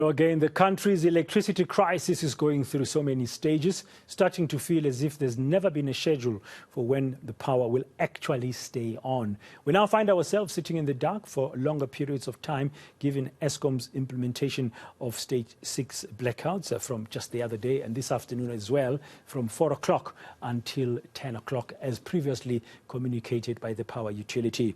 Again, the country's electricity crisis is going through so many stages, starting to feel as if there's never been a schedule for when the power will actually stay on. We now find ourselves sitting in the dark for longer periods of time, given Eskom's implementation of stage 6 blackouts from just the other day and this afternoon as well, from 4 o'clock until 10 o'clock, as previously communicated by the power utility.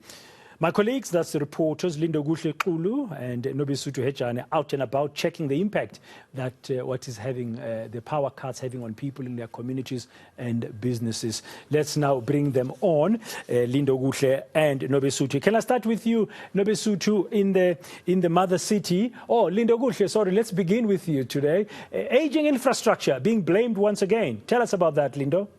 My colleagues, that's the reporters, Lindokuhle Xulu and Nobesuthu Hejana, out and about checking the impact that what is having the power cuts having on people in their communities and businesses. Let's now bring them on, Lindokuhle and Nobesuthu. Can I start with you, Nobesuthu, in the mother city? Oh, Lindokuhle, sorry, let's begin with you today. Aging infrastructure being blamed once again. Tell us about that, Lindo.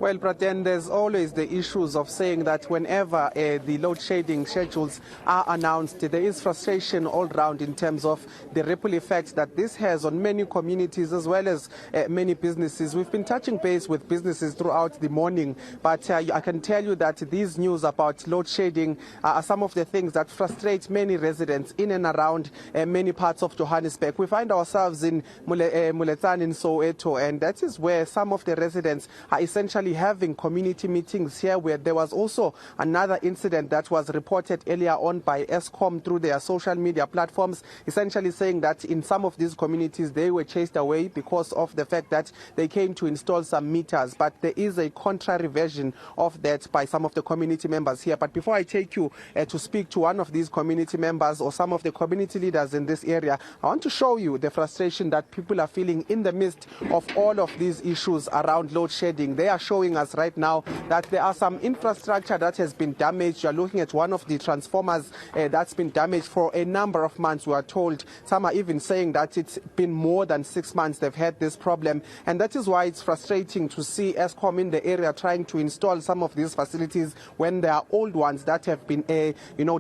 Well, Praten, there's always the issues of saying that whenever the load shedding schedules are announced, there is frustration all round in terms of the ripple effect that this has on many communities as well as many businesses. We've been touching base with businesses throughout the morning, but I can tell you that these news about load shedding are some of the things that frustrate many residents in and around many parts of Johannesburg. We find ourselves in Muletan in Soweto, and that is where some of the residents are essentially having community meetings here, where there was also another incident that was reported earlier on by Eskom through their social media platforms, essentially saying that in some of these communities they were chased away because of the fact that they came to install some meters. But there is a contrary version of that by some of the community members here. But before I take you to speak to one of these community members or some of the community leaders in this area, I want to show you the frustration that people are feeling in the midst of all of these issues around load shedding. They are showing us right now that there are some infrastructure that has been damaged. You are looking at one of the transformers that's been damaged for a number of months, we are told. Some are even saying that it's been more than 6 months they've had this problem, and that is why it's frustrating to see Eskom in the area trying to install some of these facilities when there are old ones that have been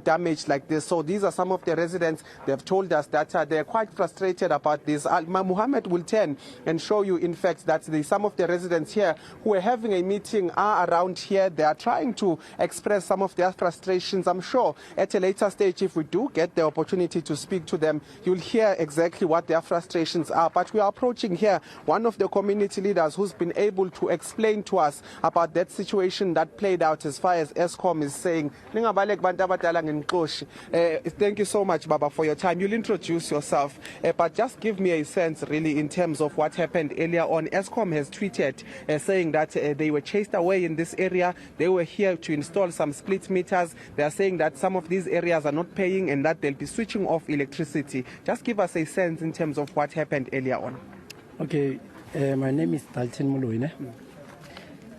damaged like this. So these are some of the residents. They've told us that they're quite frustrated about this. Muhammad will turn and show you, in fact, that some of the residents here who are having a meeting are around here. They are trying to express some of their frustrations. I'm sure at a later stage, if we do get the opportunity to speak to them, you'll hear exactly what their frustrations are. But we are approaching here one of the community leaders who's been able to explain to us about that situation that played out as far as Eskom is saying. Thank you so much, Baba, for your time. You'll introduce yourself, but just give me a sense really in terms of what happened earlier on. Eskom has tweeted saying that they were chased away in this area. They were here to install some split meters. They are saying that some of these areas are not paying and that they'll be switching off electricity. Just give us a sense in terms of what happened earlier on. Okay, my name is Dalton Muluine.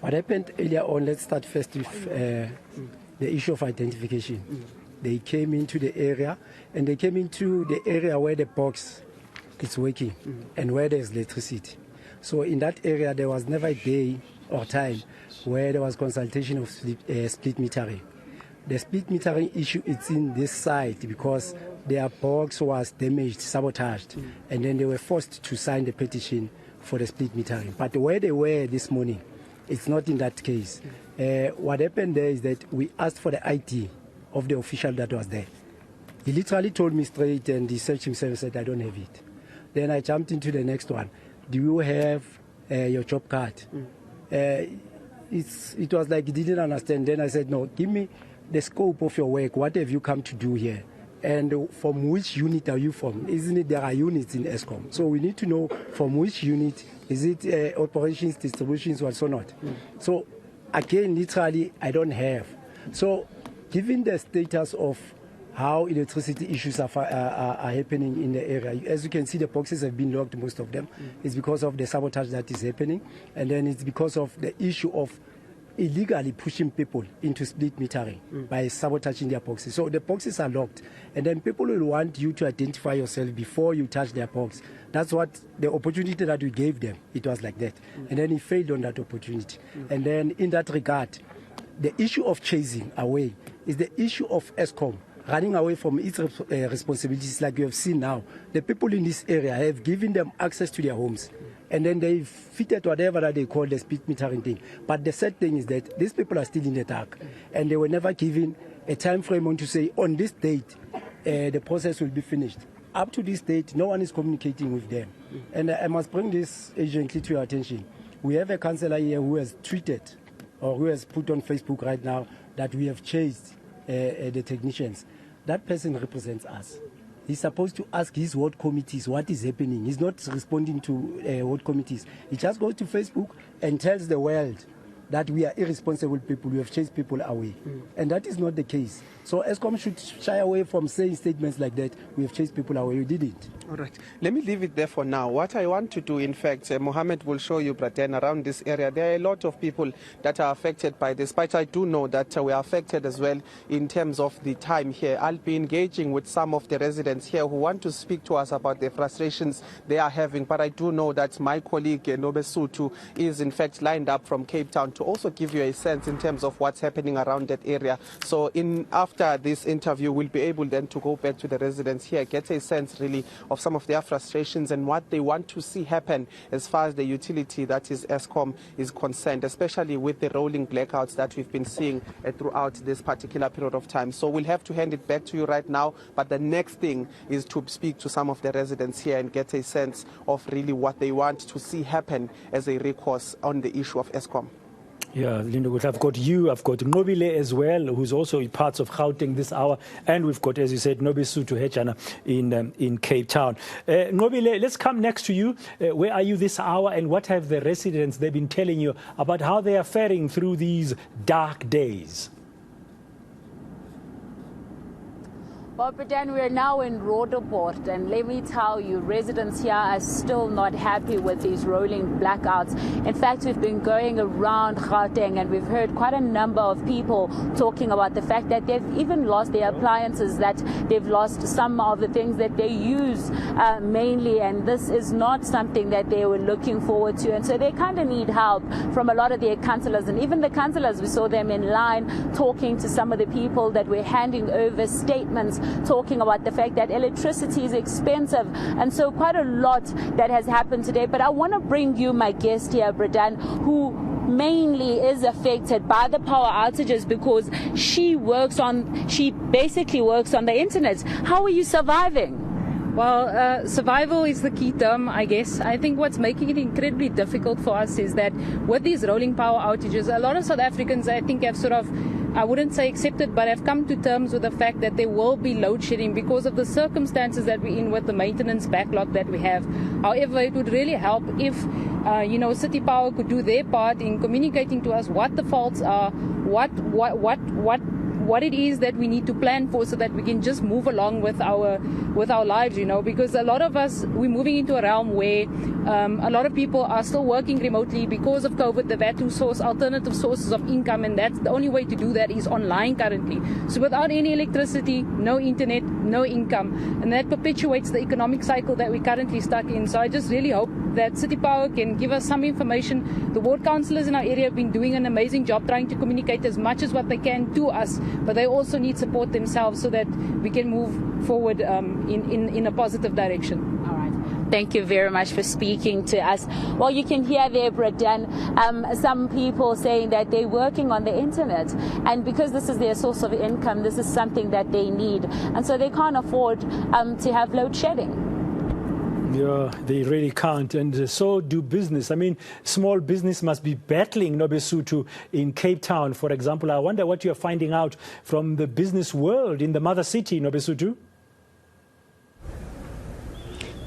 What happened earlier on, let's start first with the issue of identification. They came into the area, and they came into the area where the box is working and where there's electricity. So in that area, there was never a day or time where there was consultation of split metering. The split metering issue is in this side because their box was damaged, sabotaged, and then they were forced to sign the petition for the split metering. But where they were this morning, it's not in that case. What happened there is that we asked for the ID of the official that was there. He literally told me straight, and the search himself said, I don't have it. Then I jumped into the next one. Do you have your job card? It was like he didn't understand. Then I said, no, give me the scope of your work. What have you come to do here? And from which unit are you from? Isn't it there are units in Eskom? So we need to know from which unit. Is it operations, distributions, or so not? So again, literally, I don't have. So given the status of how electricity issues are happening in the area. As you can see, the boxes have been locked, most of them. It's because of the sabotage that is happening. And then it's because of the issue of illegally pushing people into split metering by sabotaging their boxes. So the boxes are locked. And then people will want you to identify yourself before you touch their box. That's what the opportunity that we gave them. It was like that. And then he failed on that opportunity. And then in that regard, the issue of chasing away is the issue of Eskom running away from its responsibilities, like you have seen now. The people in this area have given them access to their homes, and then they fitted whatever that they call the split metering thing. But the sad thing is that these people are still in the dark, and they were never given a time frame on to say, on this date, the process will be finished. Up to this date, no one is communicating with them. And I must bring this urgently to your attention. We have a councillor here who has tweeted or who has put on Facebook right now that we have chased the technicians. That person represents us. He's supposed to ask his ward committees what is happening. He's not responding to ward committees. He just goes to Facebook and tells the world that we are irresponsible people, we have chased people away. And that is not the case. So Eskom should shy away from saying statements like that, we have chased people away. We didn't. All right. Let me leave it there for now. What I want to do, in fact, Mohammed will show you, Braden, around this area, there are a lot of people that are affected by this, but I do know that we are affected as well in terms of the time here. I'll be engaging with some of the residents here who want to speak to us about the frustrations they are having, but I do know that my colleague, Nobesuthu, is in fact lined up from Cape Town to also give you a sense in terms of what's happening around that area. So after this interview, we'll be able then to go back to the residents here, get a sense really of some of their frustrations and what they want to see happen as far as the utility that is Eskom is concerned, especially with the rolling blackouts that we've been seeing throughout this particular period of time. So we'll have to hand it back to you right now, but the next thing is to speak to some of the residents here and get a sense of really what they want to see happen as a recourse on the issue of Eskom. Yeah, Lindokuhle, I've got you, I've got Nqobile as well, who's also parts of Gauteng this hour, and we've got, as you said, Nobesuthu Hejana in Cape Town. Nqobile, let's come next to you. Where are you this hour, and what have the residents they've been telling you about how they are faring through these dark days? Well, Braden, we're now in Roodepoort, and let me tell you, residents here are still not happy with these rolling blackouts. In fact, we've been going around Gauteng and we've heard quite a number of people talking about the fact that they've even lost their appliances, that they've lost some of the things that they use mainly, and this is not something that they were looking forward to. And so they kind of need help from a lot of their councillors, and even the councillors, we saw them in line talking to some of the people that were handing over statements talking about the fact that electricity is expensive, and so quite a lot that has happened today. But I want to bring you my guest here, Braden, who mainly is affected by the power outages because she basically works on the internet. How are you surviving? Well, survival is the key term, I guess. I think what's making it incredibly difficult for us is that with these rolling power outages, a lot of South Africans, I think, have sort of, I wouldn't say accepted, but have come to terms with the fact that there will be load shedding because of the circumstances that we're in with the maintenance backlog that we have. However, it would really help if, City Power could do their part in communicating to us what the faults are, what it is that we need to plan for, so that we can just move along with our lives, because a lot of us, we're moving into a realm where a lot of people are still working remotely because of COVID. They've had to source alternative sources of income, and that's the only way to do that is online currently. So without any electricity, no internet, no income, and that perpetuates the economic cycle that we're currently stuck in. So I just really hope that City Power can give us some information. The ward councillors in our area have been doing an amazing job trying to communicate as much as what they can to us, but they also need support themselves so that we can move forward in a positive direction. All right. Thank you very much for speaking to us. Well, you can hear there, Braden, some people saying that they're working on the internet, and because this is their source of income, this is something that they need, and so they can't afford to have load shedding. Yeah, they really can't, and so do business. I mean, small business must be battling, Nobesuthu, in Cape Town, for example. I wonder what you're finding out from the business world in the mother city, Nobesuthu.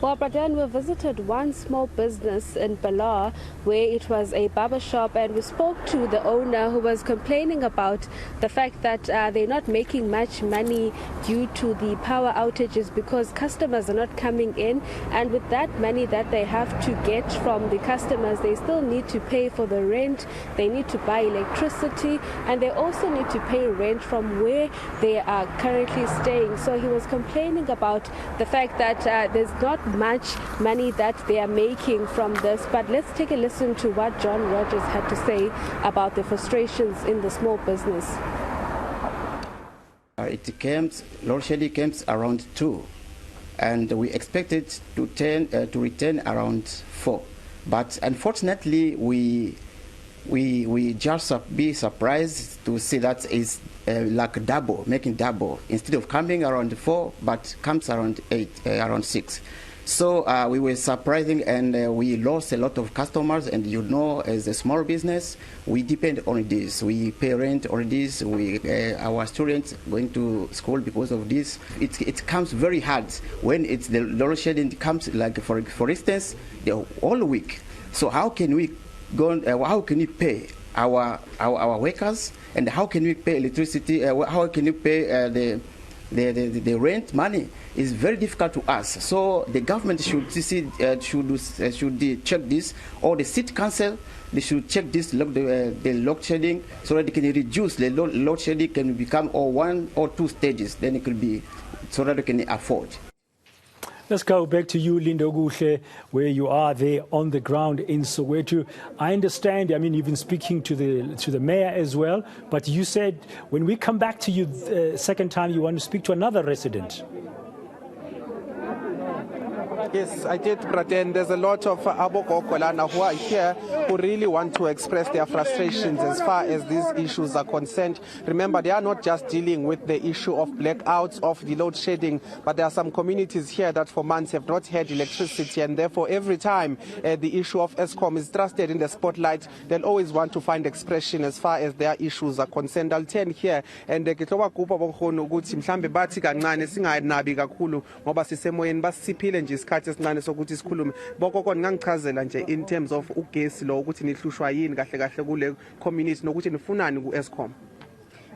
Well, Braden, we visited one small business in Bala where it was a barber shop, and we spoke to the owner who was complaining about the fact that they're not making much money due to the power outages because customers are not coming in, and with that money that they have to get from the customers, they still need to pay for the rent, they need to buy electricity, and they also need to pay rent from where they are currently staying. So he was complaining about the fact that there's not much money that they are making from this. But let's take a listen to what John Rogers had to say about the frustrations in the small business. Load shedding came around 2, and we expected to return around 4. But unfortunately, we we just be surprised to see that it's like double, making double. Instead of coming around 4, but comes around 8, around 6. So we were surprising, and we lost a lot of customers. And you know, as a small business, we depend on this. We pay rent on this. Our students going to school because of this. It comes very hard when it's the load shedding comes, like for instance, the whole week. So how can we go? How can we pay our workers? And how can we pay electricity? How can you pay the rent money? Is very difficult to us. So the government should check this, or the city council, they should check this, the load shedding, so that they can reduce the load shedding, can become 1 or 2 stages. Then it could be so that they can afford. Let's go back to you, Lindokuhle, where you are there on the ground in Soweto. I understand, I mean, you've been speaking to the mayor as well, but you said when we come back to you second time, you want to speak to another resident. Yes, I did, Praten. There's a lot of Abokokolana who are here who really want to express their frustrations as far as these issues are concerned. Remember, they are not just dealing with the issue of blackouts, of the load shedding, but there are some communities here that for months have not had electricity, and therefore every time the issue of Eskom is thrusted in the spotlight, they'll always want to find expression as far as their issues are concerned. I'll turn here and ngithoba kuba bonkhona ukuthi mhlambe bathi kancane singayinabi kakhulu ngoba sisemoyeni basiphile nje isikhathi esincane sokuthi sikhulume bokoko ngingangichazela nje in terms of ugesi lo ukuthi nihlushwa yini kahle kahle kule community nokuthi nifunani ku Eskom.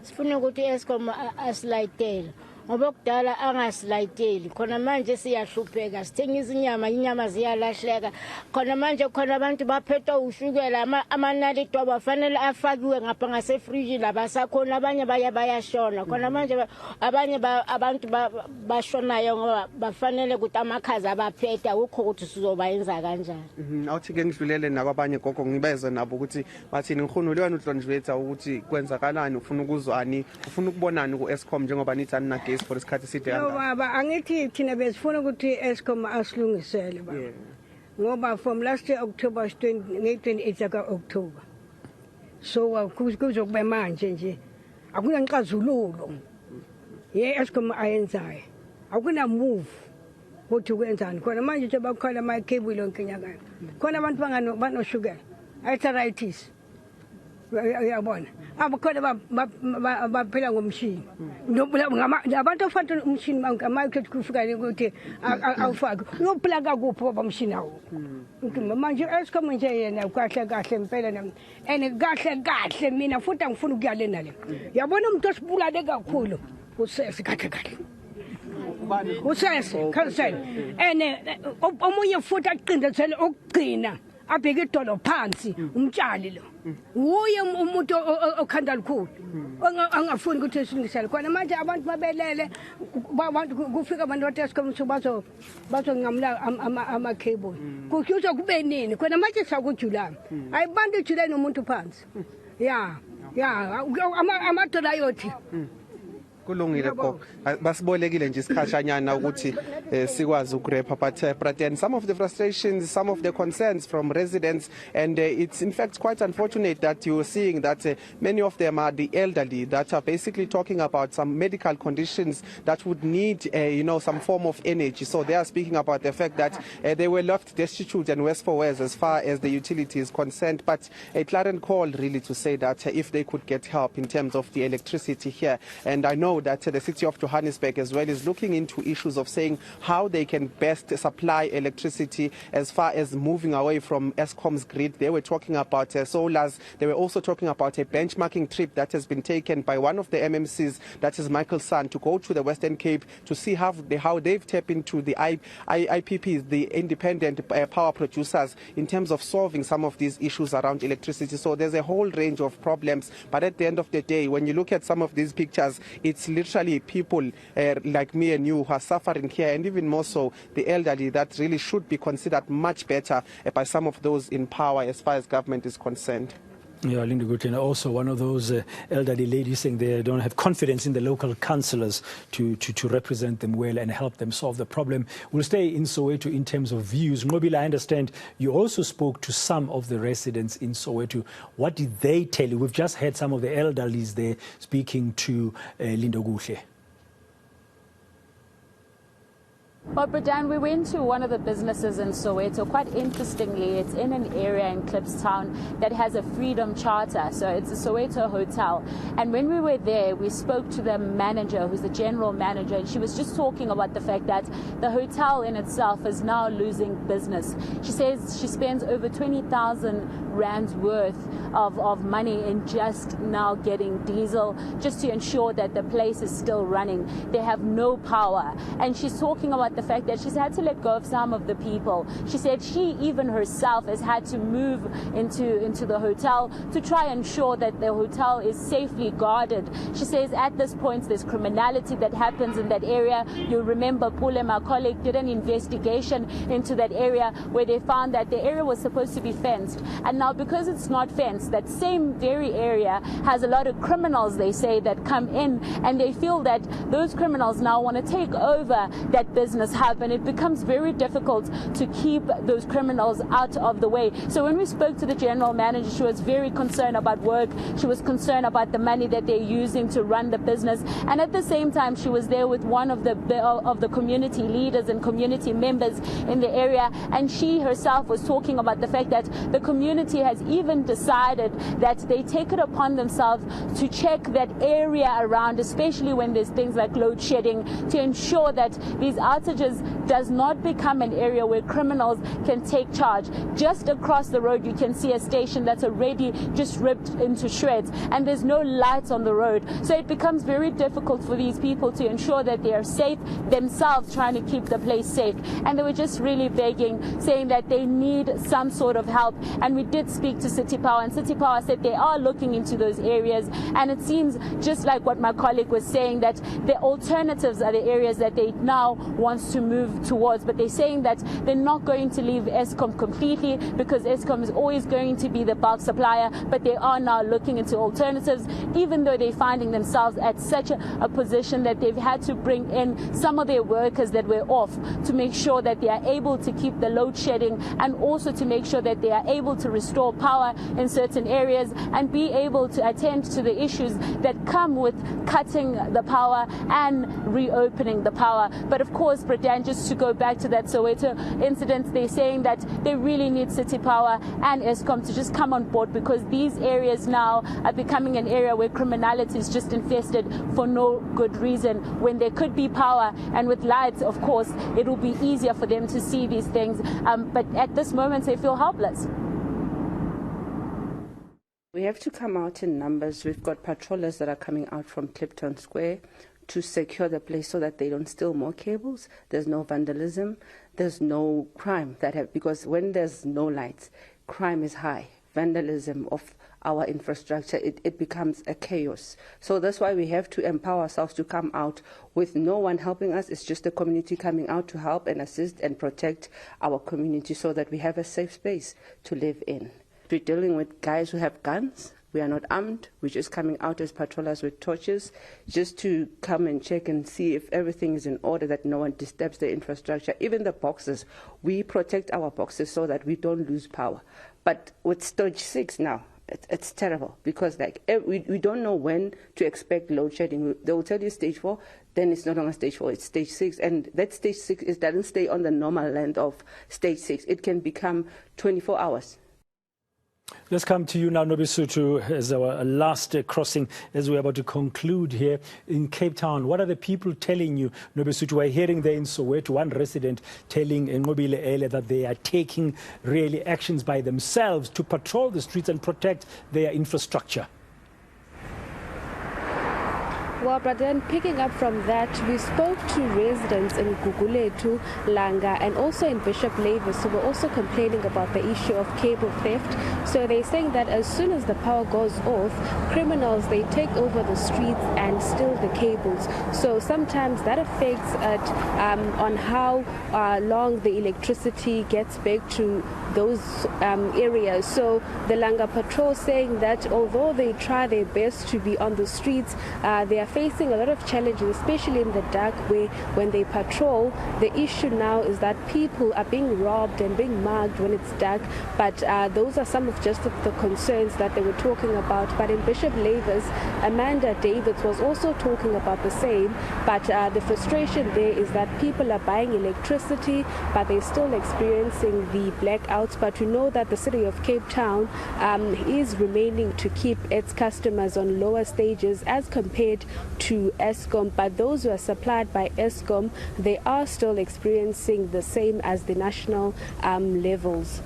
Sifuna ukuthi Eskom asilayitele ngoba kudala angasilayiteli khona manje siyahlupheka sithenga inyama ziyalahleka khona manje khona abantu baphethe ushukela amanaliti abafanele afakiwe ngapha ngase fridge labasakhona abanye bayashona khona manje abanye abantu bashonayo ngoba bafanele ukuthi amakhaza abaphethe akukho ukuthi sizobayenza kanjani. Awuthi ke ngidlulele nakwabanye gogo ngibeze nabo ukuthi bathini ngihunule wena uhlonjwetha ukuthi kwenzakalani ufuna ukuzwani ufuna ukubonani ku Eskom njengoba nithi anina for isikhathi eside kangaka. No baba angithi thina besifuna ukuthi Eskom asilungisele baba. Ngoba from last year October 28 October. So kuzokube manje nje akunanxazululo. Eskom ayenzayo. Akuna move ukuthi kwenzani khona manje nje bakhola ama cable yonke nyaka. Khona abantu banoshukela. Arthritis. Uyabona abakhona baphela ngomshini abantu ofanele umshini manje kufika ukuthi awufake uyophila kakuphi ngoba umshini awu manje Eskom nje yena kahle kahle impela and kahle mina futhi angifuni ukuyalena le yabona umuntu osibulale kakhulu usese kahle usese cancel and omunye futhi aqindezele ukugcina abheke idolo phansi umtshali lo uye umuntu okhanda likhulu angafuni ukuthi silungisele khona manje abantu babelele abantu kufika abantu baTescom bazongamla ama cable kukhutshwa kube nini khona manje sakujulana ayibantu ijulane nomuntu phansi ya amadola yothi kulungile gogo basibolekile nje isikhashanyana ukuthi sikwazi ukurepha but then some of the frustrations, some of the concerns from residents, and it's in fact quite unfortunate that you're seeing that many of them are the elderly that are basically talking about some medical conditions that would need some form of energy. So they are speaking about the fact that they were left destitute and worse for wear as far as the utility is concerned, but a clarion call really to say that if they could get help in terms of the electricity here. And I know that the city of Johannesburg as well is looking into issues of saying how they can best supply electricity as far as moving away from Eskom's grid. They were talking about solars. They were also talking about a benchmarking trip that has been taken by one of the MMCs, that is Michael Son, to go to the Western Cape to see how they've tapped into the IPPs, the independent power producers, in terms of solving some of these issues around electricity. So there's a whole range of problems. But at the end of the day, when you look at some of these pictures, it's literally people like me and you who are suffering here, and even more so the elderly, that really should be considered much better by some of those in power as far as government is concerned. Yeah, Lindokuhle, also one of those elderly ladies saying they don't have confidence in the local councillors to represent them well and help them solve the problem. We'll stay in Soweto in terms of views. Nqobile, I understand you also spoke to some of the residents in Soweto. What did they tell you? We've just heard some of the elderlies there speaking to Lindokuhle. Well, Bradan, we went to one of the businesses in Soweto. Quite interestingly, it's in an area in Klipstown that has a freedom charter. So it's a Soweto hotel. And when we were there, we spoke to the manager, who's the general manager, and she was just talking about the fact that the hotel in itself is now losing business. She says she spends over 20,000 rands worth of money in just now getting diesel, just to ensure that the place is still running. They have no power. And she's talking about the fact that she's had to let go of some of the people. She said she even herself has had to move into the hotel to try and ensure that the hotel is safely guarded. She says at this point there's criminality that happens in that area. You'll remember Pule, my colleague, did an investigation into that area where they found that the area was supposed to be fenced. And now because it's not fenced, that same very area has a lot of criminals, they say, that come in, and they feel that those criminals now want to take over that business hub, and it becomes very difficult to keep those criminals out of the way. So when we spoke to the general manager, she was very concerned about work. She was concerned about the money that they're using to run the business, and at the same time she was there with one of the community leaders and community members in the area, and she herself was talking about the fact that the community has even decided that they take it upon themselves to check that area around, especially when there's things like load shedding, to ensure that these outages does not become an area where criminals can take charge. Just across the road you can see a station that's already just ripped into shreds, and there's no lights on the road. So it becomes very difficult for these people to ensure that they are safe themselves, trying to keep the place safe. And they were just really begging, saying that they need some sort of help. And we did speak to City Power, and City Power said they are looking into those areas, and it seems just like what my colleague was saying, that the alternatives are the areas that they now want to move towards. But they're saying that they're not going to leave Eskom completely, because Eskom is always going to be the bulk supplier, but they are now looking into alternatives, even though they're finding themselves at such a position that they've had to bring in some of their workers that were off to make sure that they are able to keep the load shedding, and also to make sure that they are able to restore power in certain areas and be able to attend to the issues that come with cutting the power and reopening the power. But of course, Bradan, just to go back to that Soweto incident, they're saying that they really need City Power and Eskom to just come on board, because these areas now are becoming an area where criminality is just infested for no good reason, when there could be power, and with lights, of course, it will be easier for them to see these things. But at this moment, they feel helpless. We have to come out in numbers. We've got patrollers that are coming out from Kliptown Square to secure the place so that they don't steal more cables. There's no vandalism. There's no crime because when there's no lights, crime is high. Vandalism of our infrastructure, it becomes a chaos. So that's why we have to empower ourselves to come out with no one helping us. It's just the community coming out to help and assist and protect our community so that we have a safe space to live in. We're dealing with guys who have guns. We are not armed. We're just coming out as patrollers with torches just to come and check and see if everything is in order, that no one disturbs the infrastructure. Even the boxes, we protect our boxes so that we don't lose power. But with stage 6 now, it's terrible, because we don't know when to expect load shedding. They will tell you stage 4, then it's no longer stage 4, it's stage 6. And that stage 6 doesn't stay on the normal length of stage 6. It can become 24 hours. Let's come to you now, Nobesuthu, as our last crossing, as we're about to conclude here in Cape Town. What are the people telling you, Nobesuthu? We're hearing there in Soweto, one resident telling Nqobile that they are taking really actions by themselves to patrol the streets and protect their infrastructure. Well, but then picking up from that, we spoke to residents in Nqobile, Langa, and also in Bishop Lavis, who were also complaining about the issue of cable theft. So they're saying that as soon as the power goes off, criminals, they take over the streets and steal the cables. So sometimes that affects on how long the electricity gets back to those areas. So the Langa Patrol saying that although they try their best to be on the streets, they are facing a lot of challenges, especially in the dark, where when they patrol, the issue now is that people are being robbed and being mugged when it's dark. But those are some of just the concerns that they were talking about. But in Bishop Lavis, Amanda Davids was also talking about the same. But the frustration there is that people are buying electricity, but they're still experiencing the blackouts. But we know that the city of Cape Town is remaining to keep its customers on lower stages as compared to Eskom. But those who are supplied by Eskom, they are still experiencing the same as the national levels.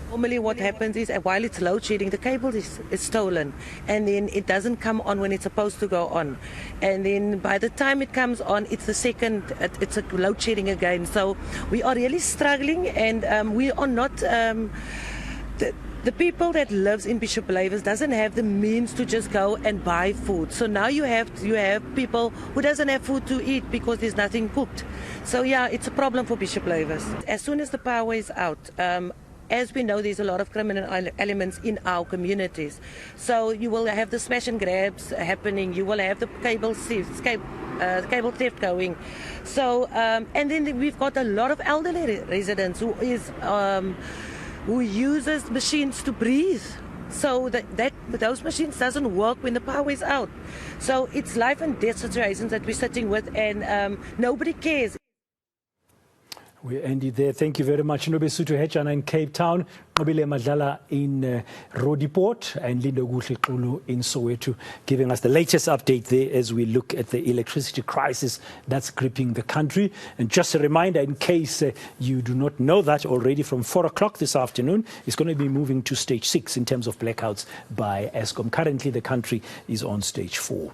Normally what happens is while it's load shedding, the cable is stolen, and then it doesn't come on when it's supposed to go on. And then by the time it comes on, it's it's a load shedding again. So we are really struggling, and we are not... The people that lives in Bishop Lavis doesn't have the means to just go and buy food. So now you have people who doesn't have food to eat because there's nothing cooked. So yeah, it's a problem for Bishop Lavis. As soon as the power is out, as we know, there's a lot of criminal elements in our communities. So you will have the smash and grabs happening. You will have the cable theft going. So and then we've got a lot of elderly residents who uses machines to breathe. So those machines doesn't work when the power is out. So it's life and death situations that we're sitting with, and nobody cares. We ended there. Thank you very much. Nobesuthu, Hejana in Cape Town, Nqobile Madlala in Roodepoort, and Lindokuhle Xulu in Soweto, giving us the latest update there as we look at the electricity crisis that's gripping the country. And just a reminder, in case you do not know that already, from 4 o'clock this afternoon, it's going to be moving to stage 6 in terms of blackouts by Eskom. Currently, the country is on stage 4.